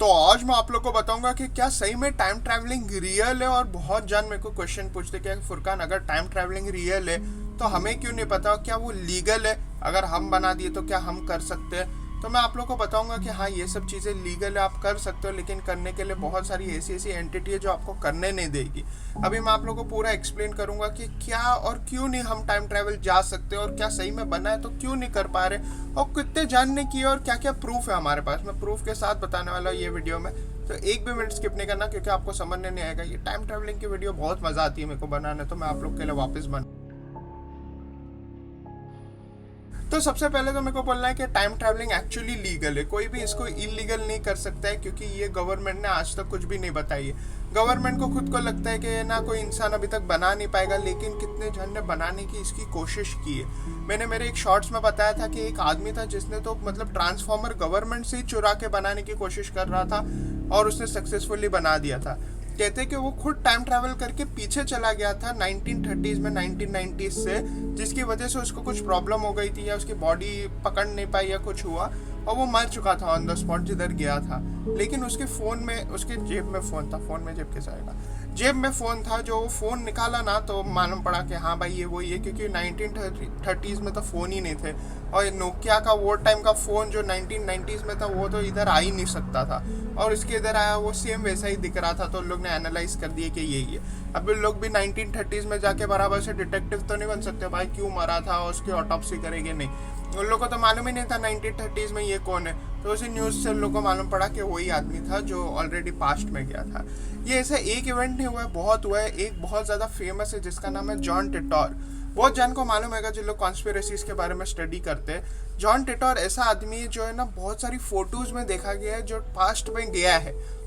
तो आज मैं आप लोग को बताऊंगा कि क्या सही में टाइम ट्रैवलिंग रियल है। और बहुत जन मेरे को क्वेश्चन पूछते कि फुरकान अगर टाइम ट्रैवलिंग रियल है तो हमें क्यों नहीं पता, क्या वो लीगल है, अगर हम बना दिए तो क्या हम कर सकते हैं। तो मैं आप लोग को बताऊंगा कि हाँ ये सब चीज़ें लीगल है, आप कर सकते हो, लेकिन करने के लिए बहुत सारी ऐसी ऐसी एंटिटी है जो आपको करने नहीं देगी। अभी मैं आप लोग को पूरा एक्सप्लेन करूंगा कि क्या और क्यों नहीं हम टाइम ट्रैवल जा सकते और क्या सही में बना है तो क्यों नहीं कर पा रहे, और कितने जानने की और क्या क्या प्रूफ है हमारे पास। मैं प्रूफ के साथ बताने वाला हूँ ये वीडियो में, तो एक भी मिनट स्किप नहीं करना क्योंकि आपको समझने नहीं आएगा। ये टाइम ट्रैवलिंग की वीडियो बहुत मज़ा आती है मेरे को बनाने, तो मैं आप लोग के लिए वापस बना। तो सबसे पहले तो मेरे को बोलना है कि टाइम ट्रैवलिंग एक्चुअली लीगल है, कोई भी इसको इलीगल नहीं कर सकता है, क्योंकि ये गवर्नमेंट ने आज तक कुछ भी नहीं बताई है। गवर्नमेंट को खुद को लगता है कि ना कोई इंसान अभी तक बना नहीं पाएगा, लेकिन कितने जन ने बनाने की इसकी कोशिश की है। मैंने मेरे एक शॉर्ट्स में बताया था कि एक आदमी था जिसने तो मतलब ट्रांसफॉर्मर गवर्नमेंट से ही चुरा के बनाने की कोशिश कर रहा था और उसने सक्सेसफुली बना दिया था। कहते कि वो खुद टाइम ट्रैवल करके पीछे चला गया था 1930s में 1990s से, जिसकी वजह से उसको कुछ प्रॉब्लम हो गई थी या उसकी बॉडी पकड़ नहीं पाई या कुछ हुआ और वो मर चुका था ऑन द स्पॉट जिधर गया था। लेकिन उसके फ़ोन में, उसके जेब में फ़ोन था, फ़ोन में जेब कैसे आएगा, जेब में फ़ोन था। जो फ़ोन निकाला ना तो मालूम पड़ा कि हाँ भाई ये वही है, क्योंकि 1930s में तो फ़ोन ही नहीं थे और नोकिया का वो टाइम का फ़ोन जो 1990s में था वो तो इधर आ ही नहीं सकता था, और इसके इधर आया वो सेम वैसा ही दिख रहा था। तो लोग ने एनालाइज कर दिया कि यही है। अब लोग भी 1930s में जाके बराबर से डिटेक्टिव तो नहीं बन सकते भाई, क्यों मरा था और उसकी ऑटोप्सी करेंगे नहीं। उन लोगों को तो मालूम ही नहीं था 1930s में ये कौन है, तो उसी न्यूज़ से उन लोगों को मालूम पड़ा कि वही आदमी था जो ऑलरेडी पास्ट में गया था। ये ऐसा एक इवेंट नहीं हुआ है, बहुत हुआ है। एक बहुत ज़्यादा फेमस है जिसका नाम है जॉन टिटोर। बहुत जन को मालूम है जिन लोग कॉन्स्पिरेसीज के बारे में स्टडी करते हैं। जॉन टिटोर ऐसा आदमी है जो है ना बहुत सारी फोटोज़ में देखा गया है जो पास्ट में गया है।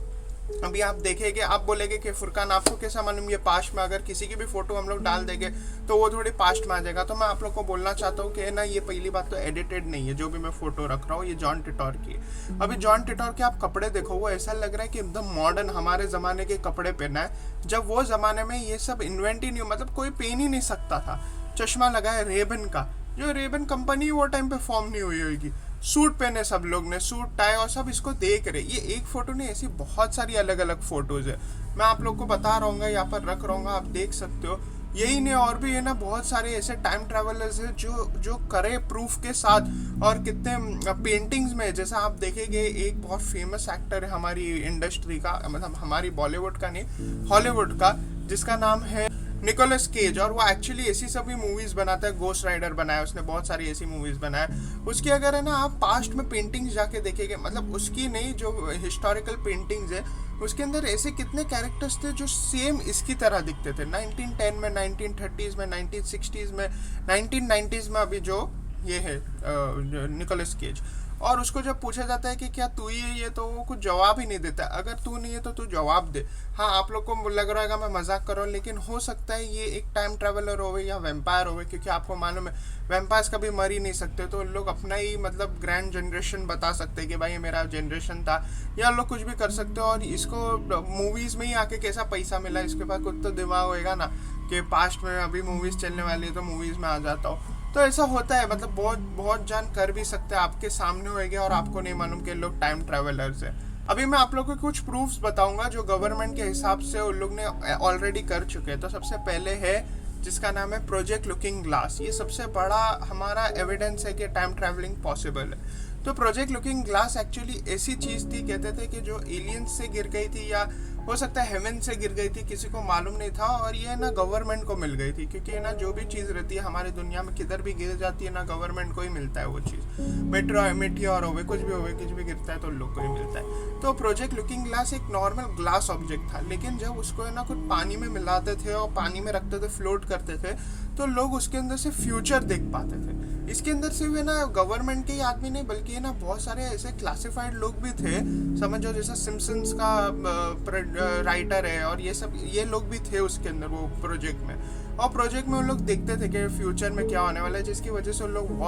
अभी आप देखेंगे, आप बोलेंगे कि फुरकान आपको कैसा मालूम ये पास्ट में, अगर किसी की भी फोटो हम लोग डाल देंगे तो वो थोड़ी पास्ट में आ जाएगा। तो मैं आप लोग को बोलना चाहता हूँ कि ना ये पहली बात तो एडिटेड नहीं है, जो भी मैं फोटो रख रहा हूँ ये जॉन टिटोर की है। अभी जॉन टिटोर के आप कपड़े देखो, वो ऐसा लग रहा है कि एकदम मॉडर्न हमारे ज़माने के कपड़े पहना है, जब वो ज़माने में ये सब इन्वेंट ही नहीं, मतलब कोई पहन ही नहीं सकता था। चश्मा लगा है रेबन का, जो रेबन कंपनी वो टाइम पे फॉर्म नहीं हुई होगी। सूट पहने सब लोग ने, सूट टाई, और सब इसको देख रहे। ये एक फ़ोटो नहीं, ऐसी बहुत सारी अलग अलग फ़ोटोज़ है। मैं आप लोग को बता रहा हूँ, यहाँ पर रख रहा हूँ, आप देख सकते हो। यही नहीं और भी है ना बहुत सारे ऐसे टाइम ट्रैवलर्स हैं जो करे प्रूफ के साथ, और कितने पेंटिंग्स में। जैसा आप देखेंगे एक बहुत फेमस एक्टर है हमारी इंडस्ट्री का, मतलब हमारी बॉलीवुड का नहीं हॉलीवुड का, जिसका नाम है निकोलस केज, और वो एक्चुअली ऐसी सभी मूवीज़ बनाता है। गोस्ट राइडर बनाया उसने, बहुत सारी ऐसी मूवीज़ बनाया उसकी। अगर है ना आप पास्ट में पेंटिंग्स जाके देखेंगे, मतलब उसकी नहीं, जो हिस्टोरिकल पेंटिंग्स है उसके अंदर ऐसे कितने कैरेक्टर्स थे जो सेम इसकी तरह दिखते थे 1910 में, 1930s में, 1960s में, 1990s में। अभी जो ये है निकोलस केज, और उसको जब पूछा जाता है कि क्या तू ही है ये, तो वो कुछ जवाब ही नहीं देता। अगर तू नहीं है तो तू जवाब दे। हाँ आप लोग को लग रहा है मैं मजाक कर रहा हूँ, लेकिन हो सकता है ये एक टाइम ट्रैवलर होवे या वेम्पायर होवे, क्योंकि आपको मालूम है वेम्पायर्स कभी मर ही नहीं सकते। तो लोग अपना ही मतलब ग्रैंड जनरेशन बता सकते हैं कि भाई ये मेरा जनरेशन था, या लोग कुछ भी कर सकते हो। और इसको मूवीज़ में ही आके कैसा पैसा मिला, इसके पास कुछ तो दिमाग होएगा ना कि पास्ट में अभी मूवीज़ चलने वाली है तो मूवीज़ में आ जाता हूँ। तो ऐसा होता है, मतलब बहुत बहुत जन कर भी सकते हैं, आपके सामने होएगा और आपको नहीं मालूम कि लोग टाइम ट्रैवलर्स है। अभी मैं आप लोगों को कुछ प्रूफ्स बताऊंगा जो गवर्नमेंट के हिसाब से उन लोग ने ऑलरेडी कर चुके हैं। तो सबसे पहले है जिसका नाम है प्रोजेक्ट लुकिंग ग्लास। ये सबसे बड़ा हमारा एविडेंस है कि टाइम ट्रैवलिंग पॉसिबल है। तो प्रोजेक्ट लुकिंग ग्लास एक्चुअली ऐसी चीज़ थी, कहते थे कि जो एलियंस से गिर गई थी, या हो सकता है हेवन से गिर गई थी, किसी को मालूम नहीं था, और ये ना गवर्नमेंट को मिल गई थी। क्योंकि ना जो भी चीज़ रहती है हमारी दुनिया में किधर भी गिर जाती है ना, गवर्नमेंट को ही मिलता है वो चीज़। मेटियोर होवे, कुछ भी गिरता है तो लोग को ही मिलता है। तो प्रोजेक्ट लुकिंग ग्लास एक नॉर्मल ग्लास ऑब्जेक्ट था, लेकिन जब उसको है ना कुछ पानी में मिलाते थे और पानी में रखते थे, फ्लोट करते थे, तो लोग उसके अंदर से फ्यूचर देख पाते थे। इसके अंदर से भी ना गवर्नमेंट के ही आदमी नहीं, बल्कि है ना बहुत सारे ऐसे क्लासिफाइड लोग भी थे, समझो जैसा सिम्पसन्स का राइटर है, और ये सब ये लोग भी थे उसके अंदर वो प्रोजेक्ट में। और प्रोजेक्ट में उन लोग देखते थे कि फ्यूचर में क्या होने वाला है, जिसकी वजह से उन लोग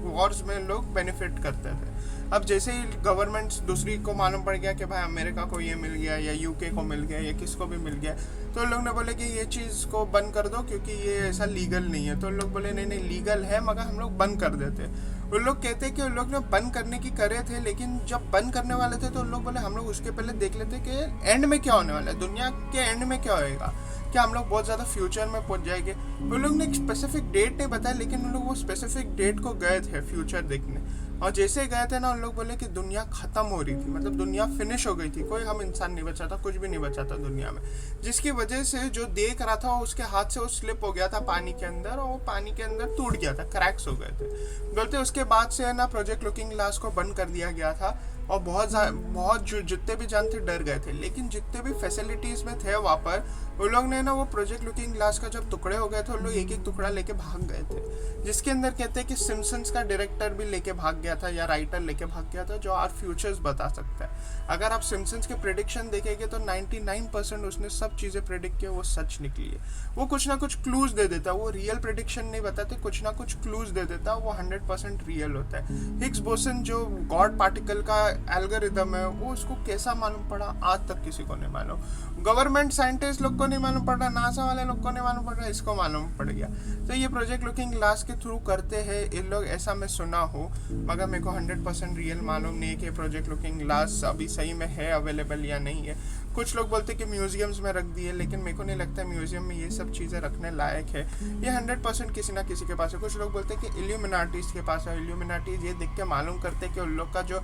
वॉर्स में लोग बेनिफिट करते थे। अब जैसे ही गवर्नमेंट दूसरी को मालूम पड़ गया कि भाई अमेरिका को ये मिल गया या यूके को मिल गया या किसको भी मिल गया, तो लोग ने बोले कि ये चीज़ को बंद कर दो क्योंकि ये ऐसा लीगल नहीं है। तो लोग बोले नहीं लीगल है, मगर हम लोग बंद कर देते। उन लोग कहते हैं कि उन लोग ने बंद करने की करे थे, लेकिन जब बंद करने वाले थे तो उन लोग बोले हम लोग उसके पहले देख लेते कि एंड में क्या होने वाला है, दुनिया के एंड में क्या होएगा, क्या हम लोग बहुत ज़्यादा फ्यूचर में पहुंच जाएंगे। उन लोग ने एक स्पेसिफिक डेट नहीं बताया, लेकिन उन लोग वो स्पेसिफिक डेट को गए थे फ्यूचर देखने, और जैसे गए थे ना उन लोग बोले कि दुनिया ख़त्म हो रही थी, मतलब दुनिया फिनिश हो गई थी, कोई हम इंसान नहीं बचा था, कुछ भी नहीं बचा था दुनिया में, जिसकी वजह से जो देख रहा था उसके हाथ से वो स्लिप हो गया था पानी के अंदर, और वो पानी के अंदर टूट गया था, क्रैक्स हो गए थे बोलते। उसके बाद से है ना प्रोजेक्ट लुकिंग ग्लास को बंद कर दिया गया था, और बहुत जितने भी जन थे डर गए थे, लेकिन जितने भी फैसिलिटीज़ में थे वहाँ पर उन लोग ने ना वो प्रोजेक्ट लुकिंग ग्लास का जब टुकड़े हो गए थे उन लोग एक एक टुकड़ा लेके भाग गए थे, जिसके अंदर कहते हैं कि सिम्पसन्स का डायरेक्टर भी लेके भाग गया था या राइटर लेके भाग गया था, जो आर फ्यूचर्स बता सकता है। अगर आप सिम्पसन्स के प्रेडिक्शन देखेंगे तो 99% उसने सब चीज़ें प्रेडिक्ट किया वो सच निकली है। वो कुछ ना कुछ क्लूज दे देता, वो रियल प्रेडिक्शन नहीं बताते, कुछ ना कुछ क्लूज दे देता, वो 100% रियल होता है। हिग्स बोसन जो गॉड पार्टिकल का एल्गोरिदम है वो उसको कैसा मालूम पड़ा आज तक किसी को नहीं मालूम, गवर्नमेंट साइंटिस्ट लोग को नहीं मालूम पड़ रहा, नासा वाले लोग को नहीं मालूम पड़ रहा, इसको मालूम पड़ गया। तो ये प्रोजेक्ट लुकिंग ग्लास के थ्रू करते हैं इन लोग, ऐसा मैं सुना हूँ, मगर मेरे को 100% रियल मालूम नहीं है कि प्रोजेक्ट लुकिंग ग्लास अभी सही में है अवेलेबल या नहीं है। कुछ लोग बोलते हैं कि म्यूजियम्स में रख दिए, लेकिन मेरे को नहीं लगता म्यूजियम में ये सब चीज़ें रखने लायक है, ये 100% किसी ना किसी के पास है। कुछ लोग बोलते हैं कि इल्यूमिनाटीज के पास है, इल्यूमिनाटीज ये देख के मालूम करते हैं कि उन लोग का जो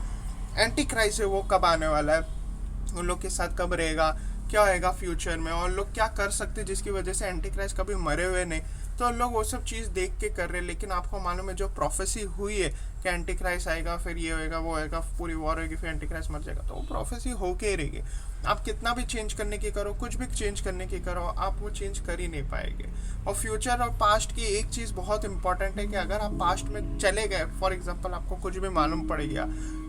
एंटी क्राइस्ट है वो कब आने वाला है, उन लोग के साथ कब रहेगा, क्या होएगा फ्यूचर में, और लोग क्या कर सकते हैं जिसकी वजह से एंटी क्राइस्ट कभी मरे हुए नहीं, तो लोग वो सब चीज़ देख के कर रहे हैं। लेकिन आपको मालूम है जो प्रोफेसी हुई है कि एंटी क्राइस्ट आएगा, फिर ये होएगा वो होएगा, पूरी वॉर होगी, फिर एंटी क्राइस्ट मर जाएगा, तो वो प्रोफेसी होके ही रहेगी। आप कितना भी चेंज करने की करो, कुछ भी चेंज करने की करो, आप वो चेंज कर ही नहीं पाएंगे। और फ्यूचर और पास्ट की एक चीज़ बहुत इंपॉर्टेंट है कि अगर आप पास्ट में चले गए, फॉर एग्जाम्पल आपको कुछ भी मालूम पड़ गया,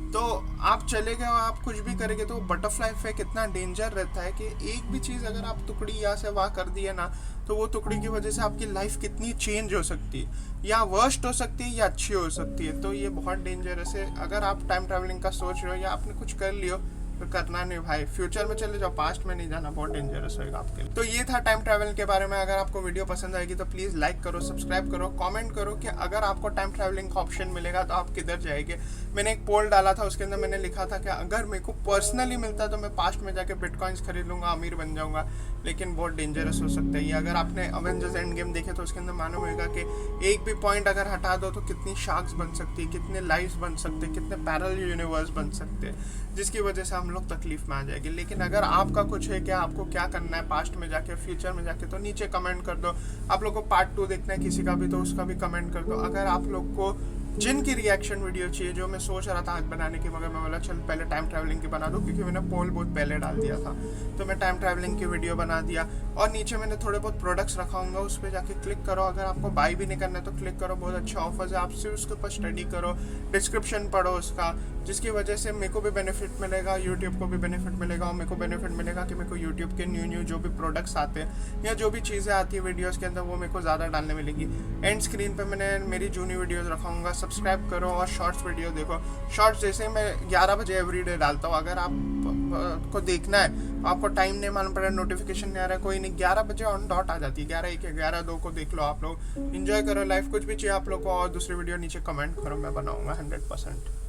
तो आप चले गए और आप कुछ भी करेंगे तो बटरफ्लाई इफेक्ट इतना डेंजर रहता है कि एक भी चीज़ अगर आप टुकड़ी यहाँ से वहाँ कर दिए ना, तो वो टुकड़ी की वजह से आपकी लाइफ कितनी चेंज हो सकती है, या वर्स्ट हो सकती है या अच्छी हो सकती है। तो ये बहुत डेंजरस है। अगर आप टाइम ट्रैवलिंग का सोच रहे हो या आपने कुछ कर लियो तो करना नहीं भाई, फ्यूचर में चले जाओ, पास्ट में नहीं जाना, बहुत डेंजरस होगा आपके लिए। तो ये था टाइम ट्रैवल के बारे में। अगर आपको वीडियो पसंद आएगी तो प्लीज़ लाइक करो, सब्सक्राइब करो, कमेंट करो कि अगर आपको टाइम ट्रैवलिंग का ऑप्शन मिलेगा तो आप किधर जाएंगे। मैंने एक पोल डाला था, उसके अंदर मैंने लिखा था कि अगर मेरे को पर्सनली मिलता तो मैं पास्ट में जाके बिटकॉइंस खरीद लूँगा, अमीर बन जाऊँगा, लेकिन बहुत डेंजरस हो सकता है ये। अगर आपने अवेंजर्स एंड गेम देखे तो उसके अंदर मालूम होगा कि एक भी पॉइंट अगर हटा दो तो कितनी शार्क्स बन सकती है, कितने लाइफ्स बन सकते हैं, कितने पैरेलल यूनिवर्स बन सकते हैं, जिसकी वजह से हम लोग तकलीफ में आ जाएगी। लेकिन अगर आपका कुछ है कि आपको क्या करना है पास्ट में जाके, फ्यूचर में जाके, तो नीचे कमेंट कर दो। आप लोग को पार्ट 2 देखना है किसी का भी तो उसका भी कमेंट कर दो। अगर आप लोग को जिनकी रिएक्शन वीडियो चाहिए, जो मैं सोच रहा था आज बनाने की, मगर मैं बोला चल पहले टाइम ट्रैवलिंग की बना दूं, क्योंकि मैंने पोल बहुत पहले डाल दिया था, तो मैं टाइम ट्रैवलिंग की वीडियो बना दिया। और नीचे मैंने थोड़े बहुत प्रोडक्ट्स रखाऊंगा, उस पर जाके क्लिक करो। अगर आपको बाय भी नहीं करना है तो क्लिक करो, बहुत अच्छे ऑफर्स है, आप सिर्फ उसके ऊपर स्टडी करो, डिस्क्रिप्शन पढ़ो उसका, जिसकी वजह से मेरे को भी बेनिफिट मिलेगा, यूट्यूब को भी बेनिफिट मिलेगा, और मेरे को बेनिफिट मिलेगा कि मेरे को यूट्यूब के न्यू जो भी प्रोडक्ट्स आते हैं या जो भी चीज़ें आती है वीडियोज़ के अंदर, वो मेरे को ज़्यादा डालने मिलेगी। एंड स्क्रीन पर मैंने मेरी जूनी वीडियोज़ रखाऊंगा, सब्सक्राइब करो और शॉर्ट्स वीडियो देखो। शॉर्ट्स जैसे मैं 11 बजे एवरीडे डालता हूँ, अगर आप को देखना है, आपको टाइम नहीं मालूम पड़ रहा, नोटिफिकेशन नहीं आ रहा है, कोई नहीं, 11 बजे ऑन डॉट आ जाती है, 11:01 या 11:02 को देख लो। आप लोग इंजॉय करो लाइफ, कुछ भी चाहिए आप लोग को और दूसरी वीडियो नीचे कमेंट करो, मैं बनाऊंगा 100%।